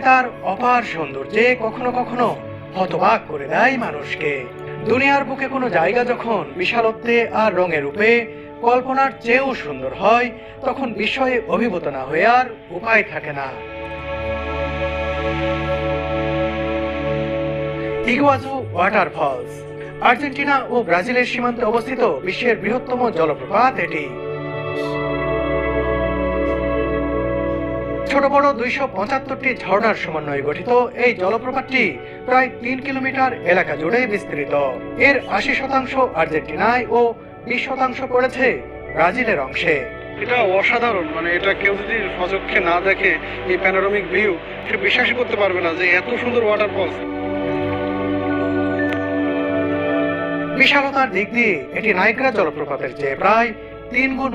তার অপার সৌন্দর্যে কখনো কখনো হতবাক করে দেয় মানুষকে। দুনিয়ার বুকে কোনো জায়গা যখন বিশালত্বে আর রঙের রূপে কল্পনার চেয়েও সুন্দর হয়, তখন বিস্ময়ে অভিভূত না হয়ে আর উপায় থাকে না। ইগুয়াজু ওয়াটারফলস আর্জেন্টিনা ও ব্রাজিলের সীমান্তে অবস্থিত বিশ্বের বৃহত্তম জলপ্রপাত এটি। ছোট বড় 275টি ঝর্ণার সমন্বয়ে গঠিত এই জলপ্রপাতটি প্রায় 3 কিলোমিটার এলাকা জুড়ে বিস্তৃত। এর 80% আর্জেন্টিনায় ও 20% পড়েছে ব্রাজিলের অংশে। এটা অসাধারণ, এটা কেউ যদি সচক্ষে না দেখে এই প্যানোরামিক ভিউ, এটা বিশ্বাসই করতে পারবে না যে এত সুন্দর ওয়াটারফলস। বিশালতার দিক দিয়ে এটি নায়াগ্রা জলপ্রপাতের চেয়ে প্রায় 3 গুণ